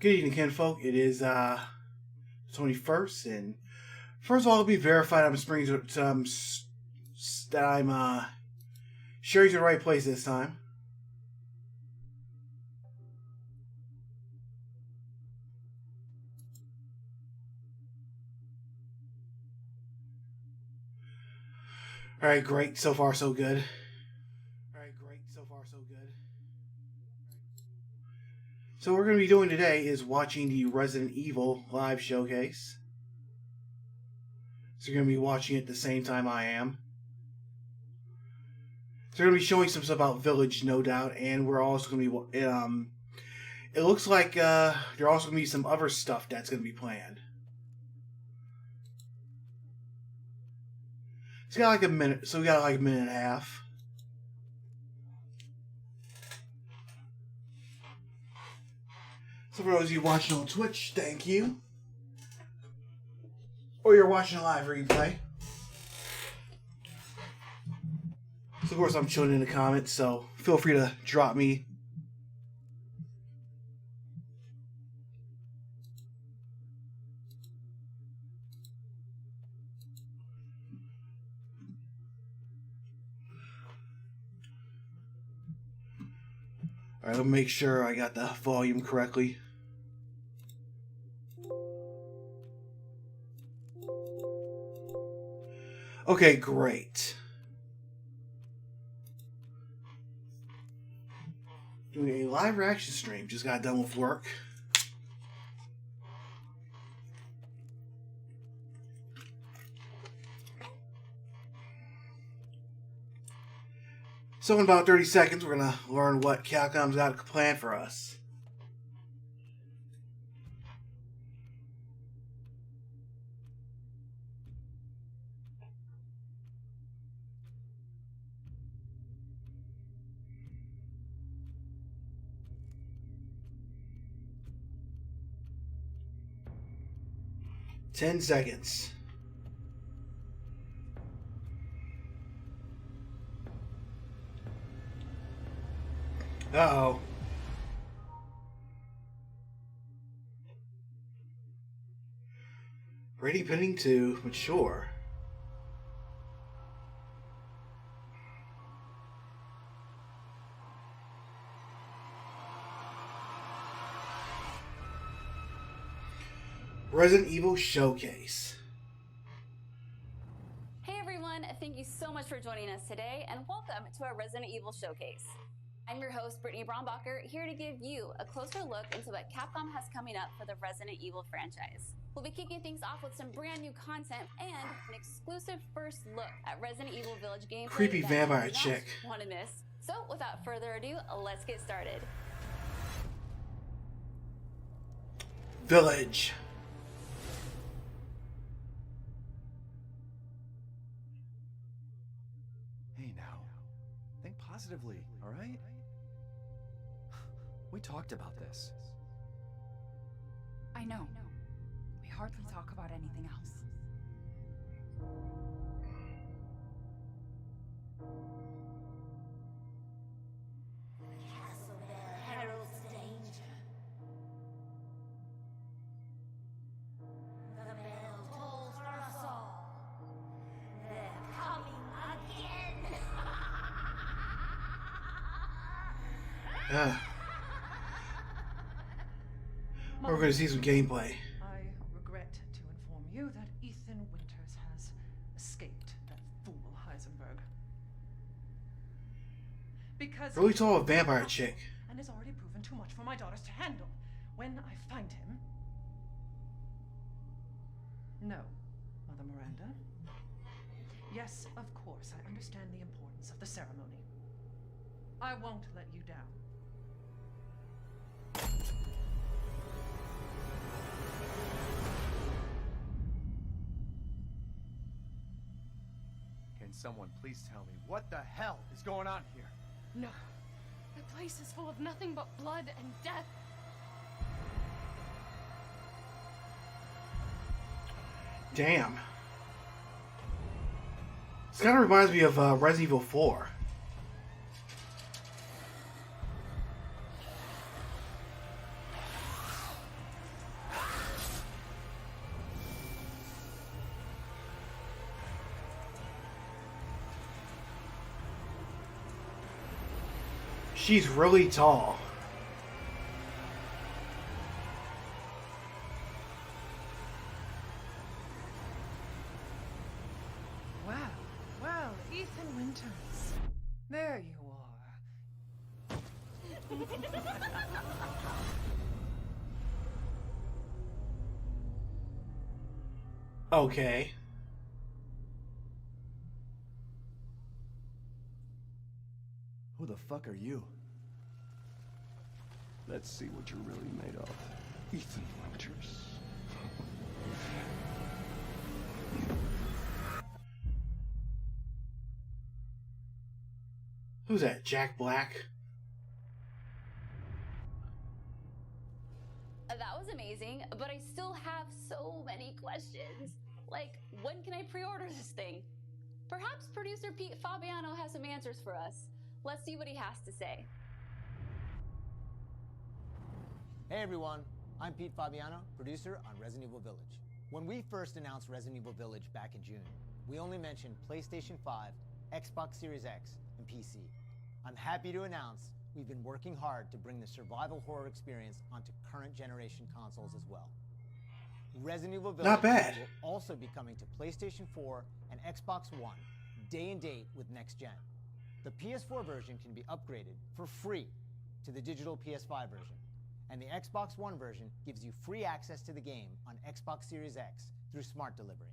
Good evening, kinfolk. It is 21st, and first of all, let me verify I'm that I'm sharing to the right place this time. All right, great. So far, so good. So what we're going to be doing today is watching the Resident Evil live showcase. So you're going to be watching it at the same time I am. So they're going to be showing some stuff about Village, no doubt, and we're also going to be it looks like there are also going to be some other stuff that's going to be planned. It's got like a minute, so we got like a minute and a half. So for those of you watching on Twitch, thank you. Or you're watching a live replay. So of course I'm chilling in the comments, so feel free to drop me. Alright, let me make sure I got the volume correctly. Okay, great. Doing a live reaction stream. Just got done with work. So in about 30 seconds, we're going to learn what Capcom's got planned for us. Ten seconds. Uh-oh. Ready pinning to mature. Resident Evil Showcase. Hey everyone, thank you so much for joining us today and welcome to our Resident Evil Showcase. I'm your host, Brittany Brombacher, here to give you a closer look into what Capcom has coming up for the Resident Evil franchise. We'll be kicking things off with some brand new content and an exclusive first look at Resident Evil Village gameplay. Creepy vampire chick. Want to miss? So without further ado, let's get started. Village. Hey now, think positively, all right? We talked about this. I know. We hardly talk about anything else. Castle Bell heralds danger. The bell tolls for us all. They're coming again. We're going to see some gameplay. I regret to inform you that Ethan Winters has escaped that fool Heisenberg. Because Really tall vampire chick. and has already proven too much for my daughters to handle. When I find him... No, Mother Miranda. Yes, of course, I understand the importance of the ceremony. I won't let you down. Can someone please tell me what the hell is going on here? No. The place is full of nothing but blood and death. Damn. This kind of reminds me of Resident Evil 4. She's really tall. Well, Ethan Winters. There you are. Okay. Who the fuck are you? Let's see what you're really made of. Ethan Winters. Who's that? Jack Black? That was amazing, but I still have so many questions. Like, when can I pre-order this thing? Perhaps producer Pete Fabiano has some answers for us. Let's see what he has to say. Hey everyone, I'm Pete Fabiano, producer on Resident Evil Village. When we first announced Resident Evil Village back in June, we only mentioned PlayStation 5, Xbox Series X, and PC. I'm happy to announce we've been working hard to bring the survival horror experience onto current generation consoles as well. Resident Evil Village Not bad. will also be coming to PlayStation 4 and Xbox One, day and date with next gen. The PS4 version can be upgraded for free to the digital PS5 version, and the Xbox One version gives you free access to the game on Xbox Series X through Smart Delivery.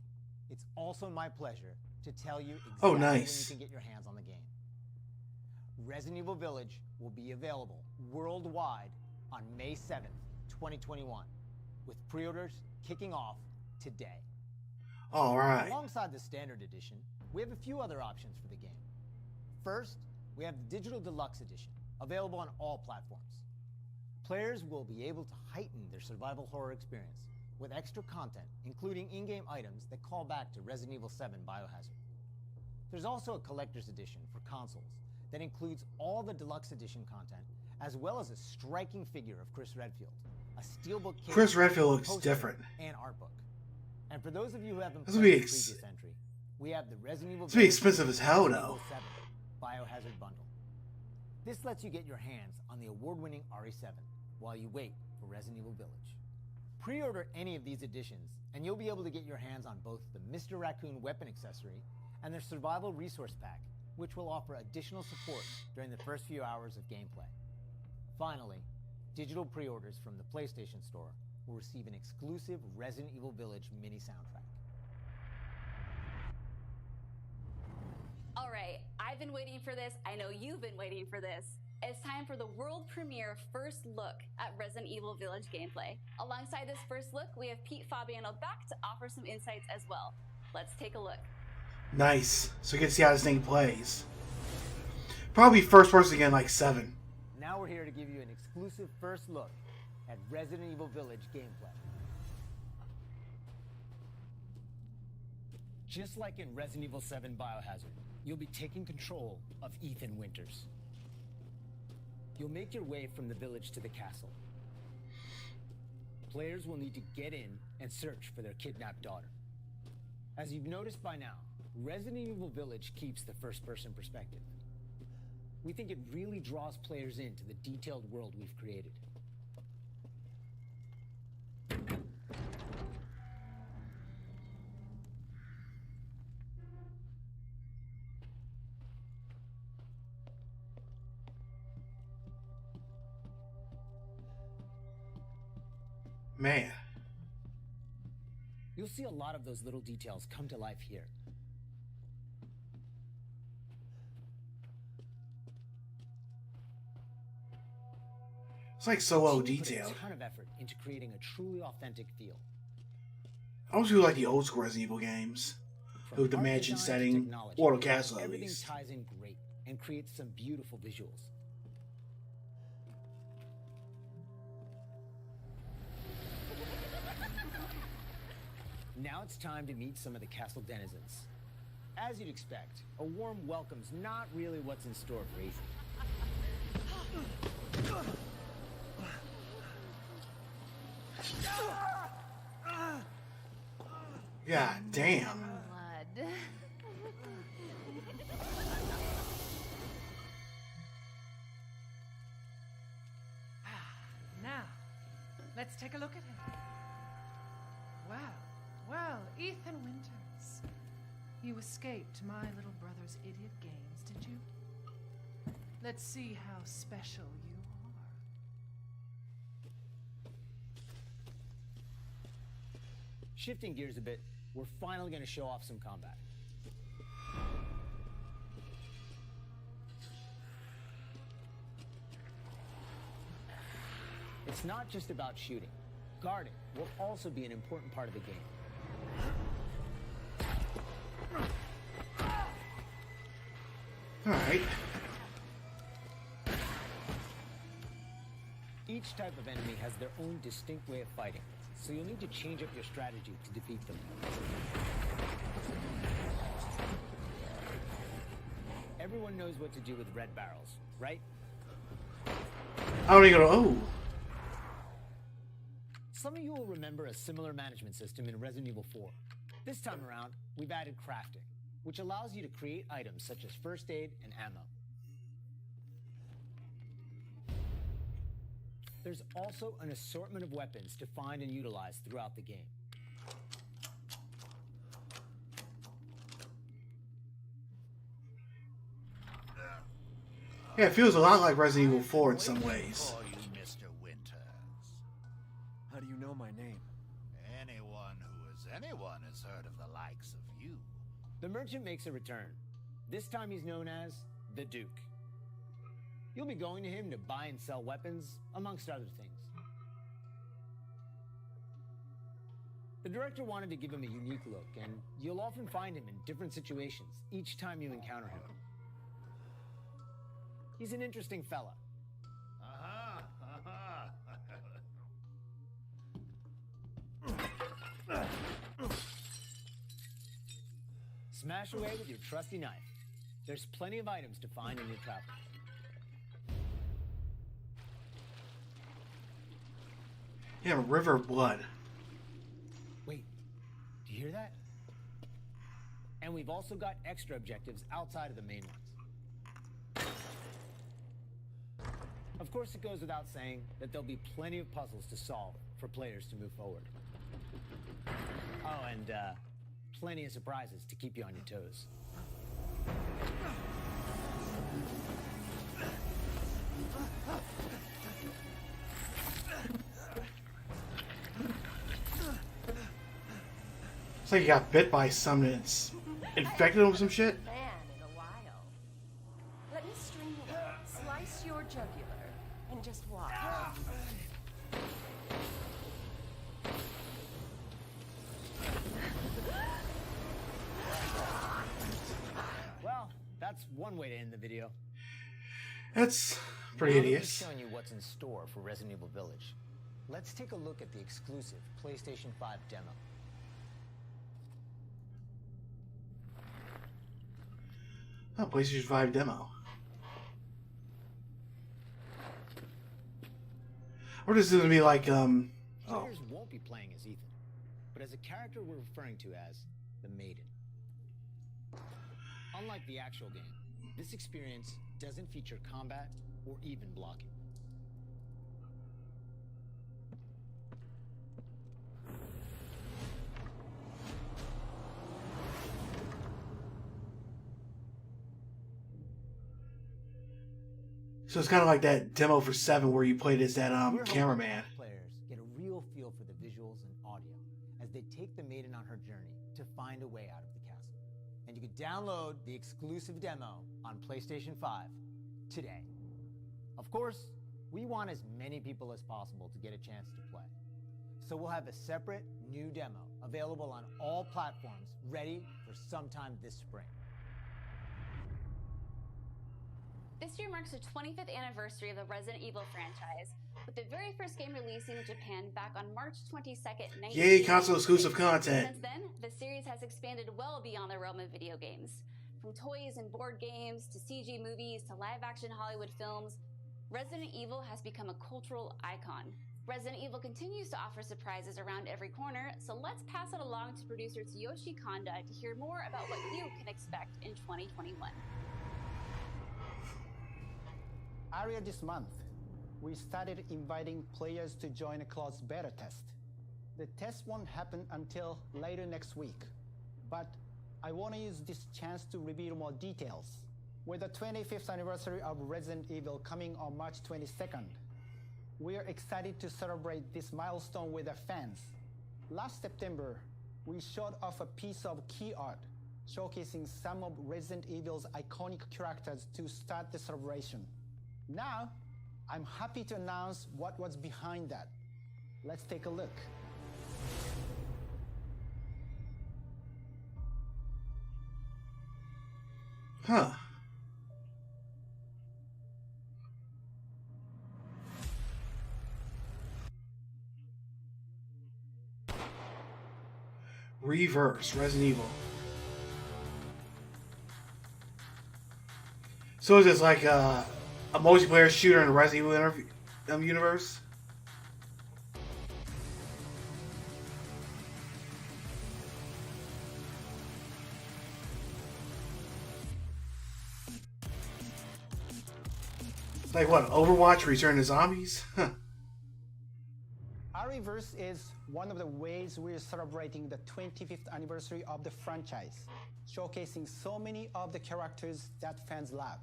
It's also my pleasure to tell you exactly when you nice. can get your hands on the game. Resident Evil Village will be available worldwide on May 7th, 2021, with pre-orders kicking off today. All right. Alongside the standard edition, we have a few other options for the game. First, we have the Digital Deluxe Edition, available on all platforms. Players will be able to heighten their survival horror experience with extra content, including in-game items that call back to Resident Evil 7 Biohazard. There's also a collector's edition for consoles that includes all the Deluxe Edition content, as well as a striking figure of Chris Redfield, a steelbook case, Chris Redfield looks poster, different. and art book. And for those of you who haven't This played would be the previous entry, we have the Resident Evil It's be expensive as hell, Resident though. Evil 7 Biohazard Bundle. This lets you get your hands on the award-winning RE7 while you wait for Resident Evil Village. Pre-order any of these editions, and you'll be able to get your hands on both the Mr. Raccoon weapon accessory and their Survival Resource Pack, which will offer additional support during the first few hours of gameplay. Finally, digital pre-orders from the PlayStation Store will receive an exclusive Resident Evil Village mini soundtrack. All right, I've been waiting for this. I know you've been waiting for this. It's time for the world premiere first look at Resident Evil Village gameplay. Alongside this first look, we have Pete Fabiano back to offer some insights as well. Let's take a look. Nice. So we can see how this thing plays. Probably first person again, like 7. Now we're here to give you an exclusive first look at Resident Evil Village gameplay. Just like in Resident Evil 7 Biohazard, you'll be taking control of Ethan Winters. You'll make your way from the village to the castle. Players will need to get in and search for their kidnapped daughter. As you've noticed by now, Resident Evil Village keeps the first-person perspective. We think it really draws players into the detailed world we've created. Man. You'll see a lot of those little details come to life here. It's like so well The team put detailed. a ton of effort into creating a truly authentic feel. I always feel like the old school Resident Evil games. From With the art mansion design to setting, technology, or the castle at everything least. ties in great and creates some beautiful visuals. Now it's time to meet some of the castle denizens. As you'd expect, a warm welcome's not really what's in store for Ethan. God damn. Blood. Let's take a look at him. Well, well, Ethan Winters. You escaped my little brother's idiot games, did you? Let's see how special you are. Shifting gears a bit, we're finally going to show off some combat. It's not just about shooting. Guarding will also be an important part of the game. All right. Each type of enemy has their own distinct way of fighting, so you'll need to change up your strategy to defeat them. Everyone knows what to do with red barrels, right? I don't even know. Oh. Some of you will remember a similar management system in Resident Evil 4. This time around, we've added crafting, which allows you to create items such as first aid and ammo. There's also an assortment of weapons to find and utilize throughout the game. Yeah, it feels a lot like Resident Evil 4 in some ways. For you, Mr. Winters. How do you know my name? Anyone who is anyone has heard of the likes of you. The merchant makes a return. This time he's known as the Duke. You'll be going to him to buy and sell weapons, amongst other things. The director wanted to give him a unique look, and you'll often find him in different situations each time you encounter him. He's an interesting fella. Aha! Smash away with your trusty knife. There's plenty of items to find in your travels. Yeah, River of Blood. Wait, do you hear that? And we've also got extra objectives outside of the main ones. Of course, it goes without saying that there'll be plenty of puzzles to solve for players to move forward. Oh, and plenty of surprises to keep you on your toes. It's like you got bit by something that's infected him with some shit. Man in a while. Let me string you up, slice your jugular, and just watch. Well, that's one way to end the video. That's pretty Now that hideous. we've shown you what's in store for Resident Evil Village, let's take a look at the exclusive PlayStation 5 demo. Oh, PlayStation 5 demo. Or this is gonna be like oh. Players won't be playing as Ethan, but as a character we're referring to as the Maiden. Unlike the actual game, this experience doesn't feature combat or even blocking. So it's kind of like that demo for 7 where you played as that We're hoping cameraman. Players get a real feel for the visuals and audio as they take the Maiden on her journey to find a way out of the castle. And you can download the exclusive demo on PlayStation 5 today. Of course, we want as many people as possible to get a chance to play. So we'll have a separate new demo available on all platforms, ready for sometime this spring. This year marks the 25th anniversary of the Resident Evil franchise, with the very first game releasing in Japan back on March 22nd, 1986. Yay, console exclusive content. Since then, the series has expanded well beyond the realm of video games. From toys and board games, to CG movies, to live-action Hollywood films, Resident Evil has become a cultural icon. Resident Evil continues to offer surprises around every corner, so let's pass it along to producer Tsuyoshi Kanda to hear more about what you can expect in 2021. Earlier this month, we started inviting players to join a closed beta test. The test won't happen until later next week, but I want to use this chance to reveal more details. With the 25th anniversary of Resident Evil coming on March 22nd, we are excited to celebrate this milestone with our fans. Last September, we showed off a piece of key art showcasing some of Resident Evil's iconic characters to start the celebration. Now, I'm happy to announce what was behind that. Let's take a look. Huh. Reverse Resident Evil. So is this like a multiplayer shooter in the Resident Evil universe? Like what? Overwatch Return to Zombies? Huh. Reverse is one of the ways we're celebrating the 25th anniversary of the franchise, showcasing so many of the characters that fans love.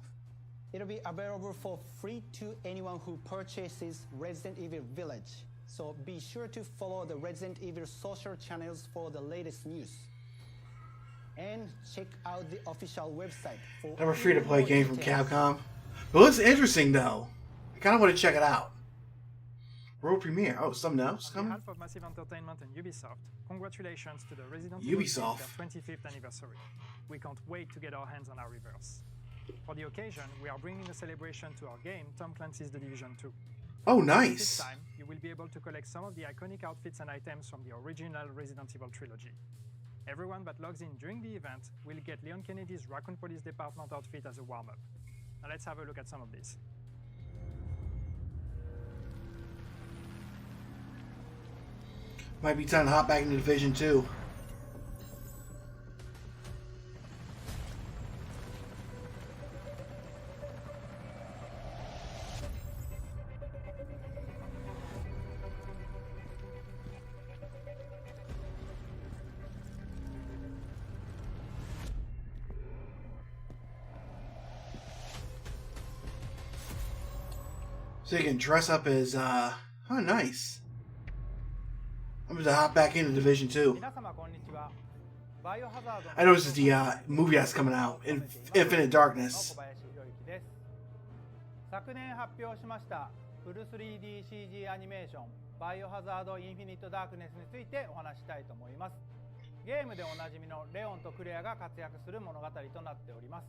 It'll be available for free to anyone who purchases Resident Evil Village, so be sure to follow the Resident Evil social channels for the latest news. And check out the official website for Never free-to-play game from Capcom. But it looks interesting though. I kind of want to check it out. World premiere. Oh, something else coming? On behalf of Massive Entertainment and Ubisoft, congratulations to the Resident Ubisoft. Evil 25th anniversary. We can't wait to get our hands on our reverse. For the occasion, we are bringing a celebration to our game, Tom Clancy's The Division 2. Oh, nice. This time, you will be able to collect some of the iconic outfits and items from the original Resident Evil trilogy. Everyone that logs in during the event will get Leon Kennedy's Raccoon Police Department outfit as a warm-up. Now let's have a look at some of these. Might be time to hop back into Division 2. So you can dress up as, oh, nice. I'm going to hop back into Division 2. I noticed the movie that's coming out, Infinite Darkness. 昨年発表しましたフル 3DCG アニメーションバイオハザードインフィニットダークネスについてお話したいと思います。ゲームでおなじみのレオンとクレアが活躍する物語となっております。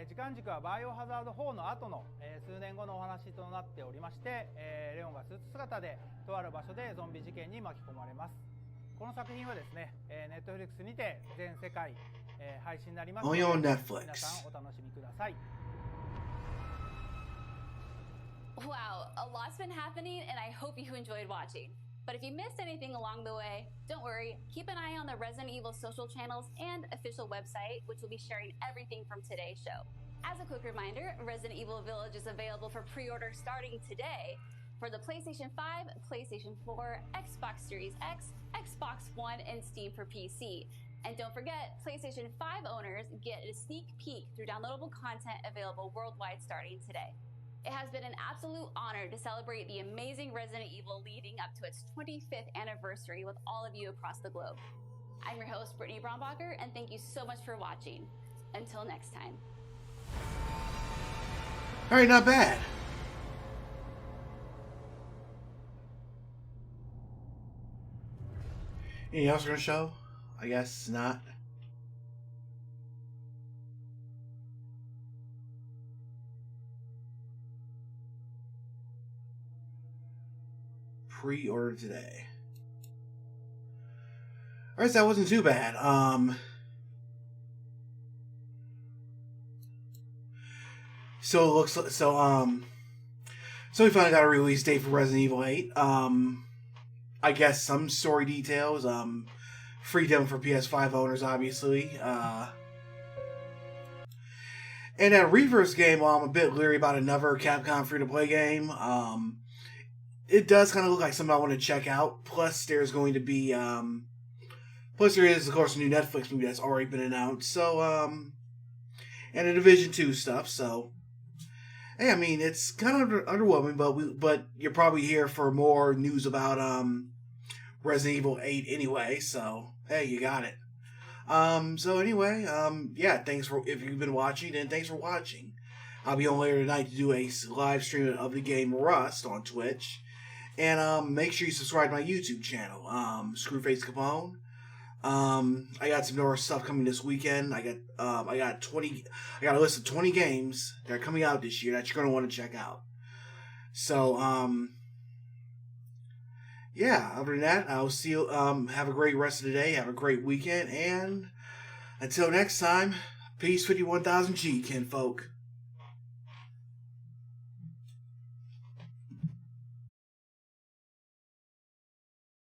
時間軸はバイオハザード4の後の、数年後のお話となっておりまして、レオンがスーツ姿でとある場所でゾンビ事件に巻き込まれます。この作品はですね、Netflix にて全世界、配信になりますので、皆さんお楽しみください。Wow, a lot's been happening, and I hope you enjoyed watching. But if you missed anything along the way, don't worry. Keep an eye on the Resident Evil social channels and official website, which will be sharing everything from today's show. As a quick reminder, Resident Evil Village is available for pre-order starting today for the PlayStation 5, PlayStation 4, Xbox Series X, Xbox One, and Steam for PC. And don't forget, PlayStation 5 owners get a sneak peek through downloadable content available worldwide starting today. It has been an absolute honor to celebrate the amazing Resident Evil leading up to its 25th anniversary with all of you across the globe. I'm your host, Brittany Brombacher, and thank you so much for watching. Until next time. Alright, not bad. Anything else we're going to show? I guess not. Pre-order today. Alright, so that wasn't too bad. So it looks like, so we finally got a release date for Resident Evil 8. I guess some story details. Free demo for PS5 owners, obviously. And that Reverse game, I'm a bit leery about another Capcom free-to-play game. It does kind of look like something I want to check out. Plus, there's going to be, plus there is, of course, a new Netflix movie that's already been announced. So, and the Division 2 stuff. So, hey, I mean, it's kind of underwhelming, but you're probably here for more news about Resident Evil 8 anyway. So, hey, you got it. So anyway, yeah, thanks for, if you've been watching, then thanks for watching. I'll be on later tonight to do a live stream of the game Rust on Twitch. And, make sure you subscribe to my YouTube channel, Screwface Capone. I got some more stuff coming this weekend. I got a list of 20 games that are coming out this year that you're going to want to check out. So, yeah, other than that, I'll see you, have a great rest of the day, have a great weekend, and until next time, peace 51,000 G, kinfolk.